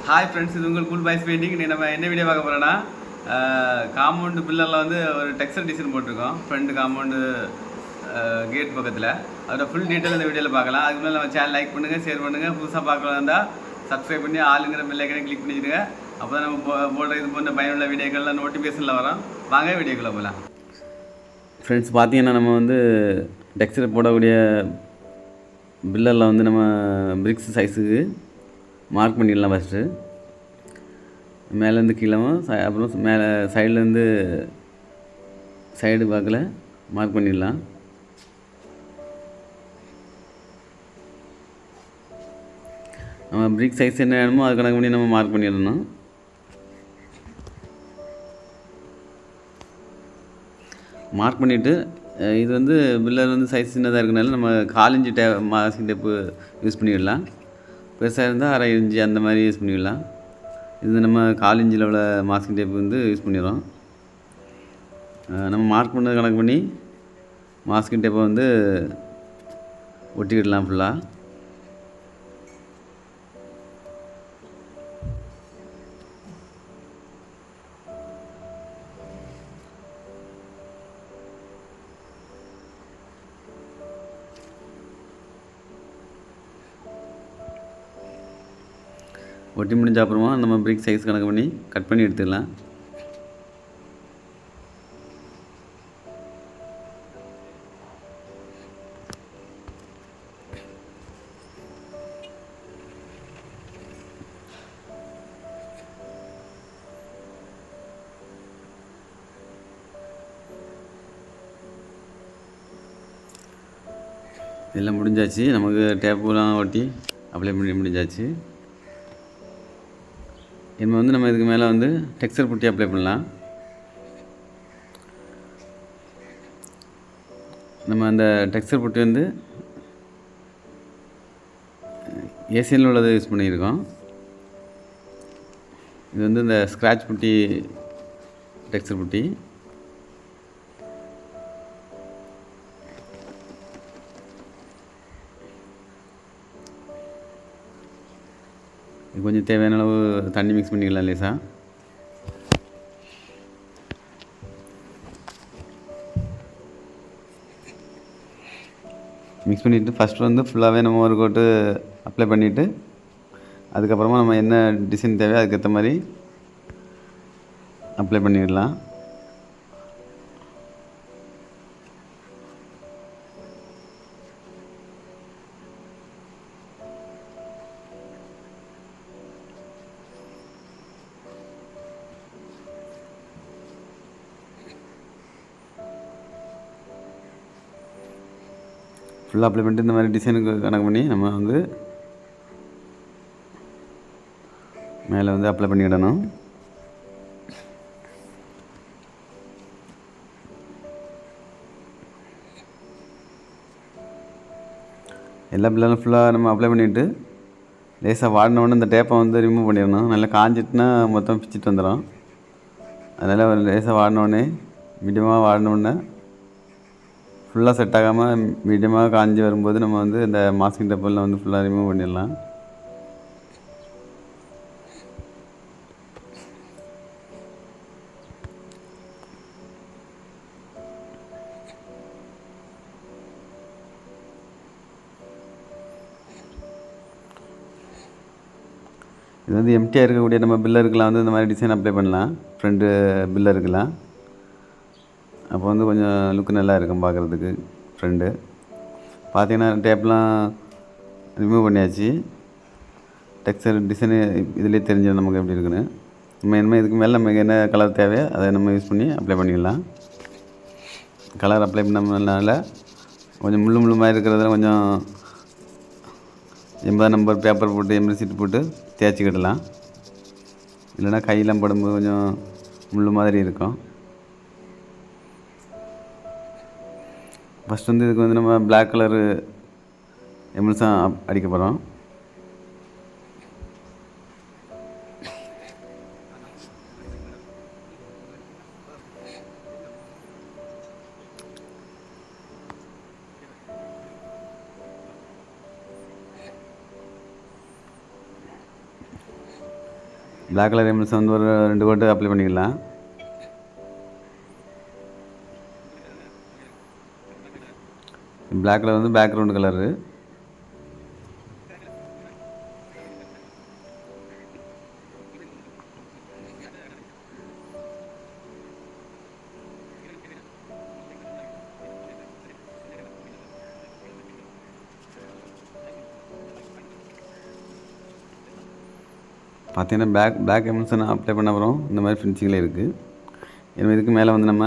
Hi friends, இது உங்கள் cool boys painting. நீ நம்ம என்ன வீடியோ பார்க்க போகிறோன்னா, காம்பவுண்டு பில்லரில் வந்து ஒரு டெக்ஸ்டர் டிசைன் போட்டிருக்கோம். ஃப்ரண்ட் காம்பவுண்டு கேட் பக்கத்தில் அதோட ஃபுல் டீட்டெயில் இந்த வீடியோவில் பார்க்கலாம். அதுக்கு மேலே நம்ம சேனல் லைக் பண்ணுங்கள், ஷேர் பண்ணுங்கள். புதுசாக பார்க்கலாம் இருந்தால் சப்ஸ்கிரைப் பண்ணி ஆளுங்கிற பெல் ஐக்கனை கிளிக் பண்ணிடுங்க. அப்போ தான் நம்ம போடுற இது போன்ற பயனுள்ள வீடியோக்கள்லாம் நோட்டிஃபிகேஷனில் வரும். வாங்க வீடியோக்குள்ளே போகலாம். ஃப்ரெண்ட்ஸ், பார்த்தீங்கன்னா நம்ம வந்து டெக்ஸ்டர் போடக்கூடிய பில்லரில் வந்து நம்ம பிரிக்ஸ் சைஸுக்கு மார்க் பண்ணிடலாம். ஃபஸ்ட்டு மேலேருந்து கீழவும் அப்புறம் மேலே சைட்லேருந்து சைடு பார்க்கல மார்க் பண்ணிடலாம். நம்ம பிரிக் சைஸ் என்ன வேணுமோ அது கணக்கு பண்ணி நம்ம மார்க் பண்ணிடணும். மார்க் பண்ணிவிட்டு இது வந்து பில்லர் வந்து சைஸ் சின்னதாக இருக்கனால நம்ம 1/4 இன்ச்சு மாஸ்கிங் டேப்பு யூஸ் பண்ணிடலாம். பெருசாக இருந்தால் 1/2 இன்ச்சு அந்த மாதிரி யூஸ் பண்ணிடலாம். இது நம்ம 1/4 இன்ச்சில் உள்ள மாஸ்கிங் டேப் வந்து யூஸ் பண்ணிடுறோம். நம்ம மார்க் பண்ணது கணக்கு பண்ணி மாஸ்கிங் டேப்பை வந்து ஒட்டிக்கிடலாம். ஃபுல்லாக ஒட்டி முடிஞ்ச அப்புறமா நம்ம பிரிக் சைஸ் கணக்கு பண்ணி கட் பண்ணி எடுத்துக்கலாம். எல்லாம் முடிஞ்சாச்சு. நமக்கு டேப்புலாம் ஒட்டி அப்ளை பண்ணி முடிஞ்சாச்சு. இனிமேல் வந்து நம்ம இதுக்கு மேலே வந்து டெக்ஸ்சர் புட்டி அப்ளை பண்ணலாம். நம்ம அந்த டெக்ஸ்சர் புட்டி வந்து ஏசியனில் உள்ளதை யூஸ் பண்ணியிருக்கோம். இது வந்து இந்த ஸ்க்ராட்ச் புட்டி டெக்ஸ்சர் புட்டி. இது கொஞ்சம் தேவையான அளவு தண்ணி மிக்ஸ் பண்ணிக்கலாம் லேசாக. மிக்ஸ் பண்ணிவிட்டு ஃபஸ்ட்டு வந்து ஃபுல்லாகவே நம்ம ஒரு கோட்டு அப்ளை பண்ணிவிட்டு அதுக்கப்புறமா நம்ம என்ன டிசைன் தேவையோ அதுக்கேற்ற மாதிரி அப்ளை பண்ணிடலாம். ஃபுல்லாக அப்ளை பண்ணிட்டு இந்த மாதிரி டிசைனுக்கு கணக்கு பண்ணி நம்ம வந்து மேலே வந்து அப்ளை பண்ணிவிடணும். எல்லா பிள்ளைகளும் ஃபுல்லாக நம்ம அப்ளை பண்ணிவிட்டு லேசாக வாடினோடனே இந்த டேப்பை வந்து ரிமூவ் பண்ணிடணும். நல்லா காஞ்சிட்டுனா மொத்தம் பிச்சுட்டு வந்துடும். அதனால் ஒரு லேசாக வாடினோடனே மீடியமாக வாடினோடனே ஃபுல்லாக செட் ஆகாமல் மீடியமாக காஞ்சி வரும்போது நம்ம வந்து இந்த மாஸ்கிங் டேப்பெல்லாம் வந்து ஃபுல்லாக ரிமூவ் பண்ணிடலாம். இது வந்து எம்டியாக இருக்கக்கூடிய நம்ம பில்லருக்கெலாம் வந்து இந்த மாதிரி டிசைன் அப்ளை பண்ணலாம். ஃப்ரண்ட்டு பில்லருக்கெலாம் அப்போ வந்து கொஞ்சம் லுக்கு நல்லா இருக்கும் பார்க்குறதுக்கு. ஃப்ரெண்டு பார்த்தீங்கன்னா டேப்லாம் ரிமூவ் பண்ணியாச்சு. டெக்ஸ்சர் டிசைனு இதிலே தெரிஞ்சிடும் நமக்கு எப்படி இருக்குன்னு. நம்ம இனிமேல் இதுக்கு மேலே நமக்கு என்ன கலர் தேவையோ அதை நம்ம யூஸ் பண்ணி அப்ளை பண்ணிக்கலாம். கலர் அப்ளை பண்ணனால கொஞ்சம் முள்ளு மாதிரி இருக்கிறதுல கொஞ்சம் 80 நம்பர் பேப்பர் போட்டு எம்எல் சீட்டு போட்டு தேய்ச்சிக்கிடலாம். இல்லைனா கையெல்லாம் படும்போது கொஞ்சம் முள் மாதிரி இருக்கும். ஃபஸ்ட் வந்து இதுக்கு வந்து நம்ம பிளாக் கலரு எம்எல்ஸாக அடிக்க போகிறோம். பிளாக் கலர் எம்எல்ஸ் வந்து ஒரு 2 கோட்டு அப்ளை பண்ணிக்கலாம். பிளாக் கலர் வந்து பேக்ரவுண்ட் கலரு. பார்த்தீங்கன்னா பிளாக் எம்எல்ஸ் அப்ளை பண்ண அப்புறம் இந்த மாதிரி ஃபினிஷிங்கில் இருக்குது. எனவே இதுக்கு மேலே வந்து நம்ம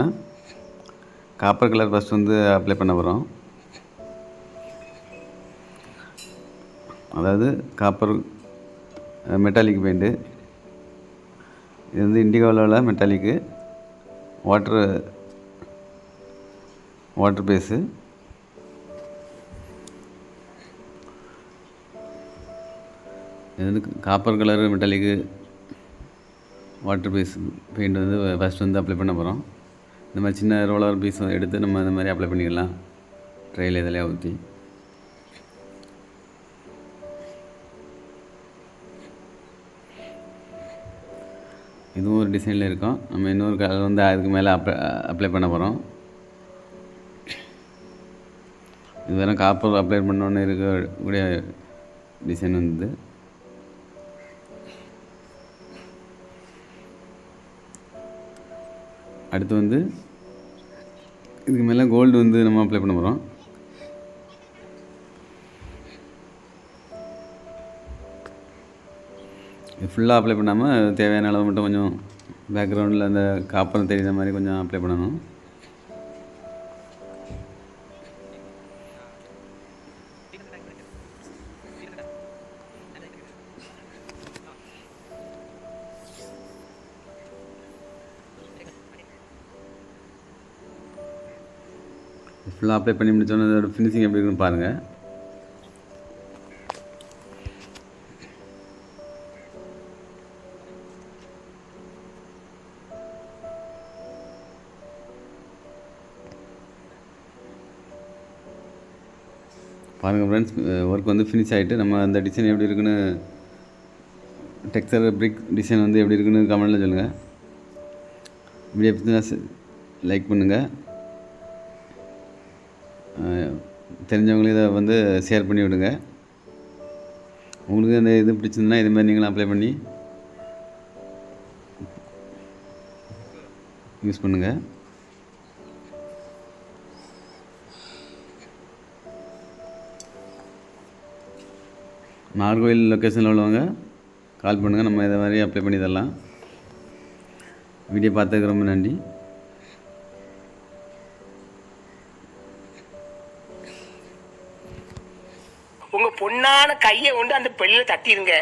காப்பர் கலர் ஃபஸ்ட் வந்து அப்ளை பண்ண போகிறோம். அதாவது காப்பர் மெட்டாலிக் பெயிண்ட்டு. இது வந்து இண்டிகோவில் உள்ள மெட்டாலிக்கு வாட்டர் பேஸு. இது வந்து காப்பர் கலர் மெட்டாலிக்கு வாட்டர் பேஸ் பெயிண்ட் வந்து ஃபஸ்ட் வந்து அப்ளை பண்ண போகிறோம். இந்த மாதிரி சின்ன ரோலர் பீஸ் எடுத்து நம்ம இந்த மாதிரி அப்ளை பண்ணிக்கலாம். ட்ரையில் இதில் ஊற்றி இதுவும் ஒரு டிசைனில் இருக்கும். நம்ம இன்னொரு கலர் வந்து அதுக்கு மேலே அப்ளை பண்ண போகிறோம். இது வேறு காப்பர் அப்ளை பண்ணோன்னு இருக்கக்கூடிய டிசைன் வந்து அடுத்து வந்து இதுக்கு மேலே கோல்டு வந்து நம்ம அப்ளை பண்ண போகிறோம். இது ஃபுல்லாக அப்ளை பண்ணாமல் தேவையான அளவு மட்டும் கொஞ்சம் பேக்ரவுண்டில் அந்த காப்பர் தெரியுற மாதிரி கொஞ்சம் அப்ளை பண்ணணும். ஃபுல்லாக அப்ளை பண்ணி முடிச்சோன்னே அதோட ஃபினிஷிங் எப்படி இருக்குன்னு பாருங்கள். பாருங்கள் ஃப்ரெண்ட்ஸ், ஒர்க் வந்து ஃபினிஷ் ஆகிட்டு நம்ம அந்த டிசைன் எப்படி இருக்குன்னு டெக்ஸ்சர் பிரிக் டிசைன் வந்து எப்படி இருக்குன்னு கமெண்ட்டில் சொல்லுங்கள். வீடியோ பிடிச்சா லைக் பண்ணுங்கள். தெரிஞ்சவங்களும் இதை வந்து ஷேர் பண்ணி விடுங்க. உங்களுக்கு அந்த இது பிடிச்சிருந்தா இது மாதிரி நீங்களும் அப்ளை பண்ணி யூஸ் பண்ணுங்கள். நாகர்கோவில் லொக்கேஷனில் உள்ளவங்க கால் பண்ணுங்கள். நம்ம இதை மாதிரி அப்ளை பண்ணி தரலாம். வீடியோ பார்த்ததுக்கு ரொம்ப நன்றி. உங்க பொண்ணான கையை கொண்டு அந்த பெண்ணில தட்டிடுங்க.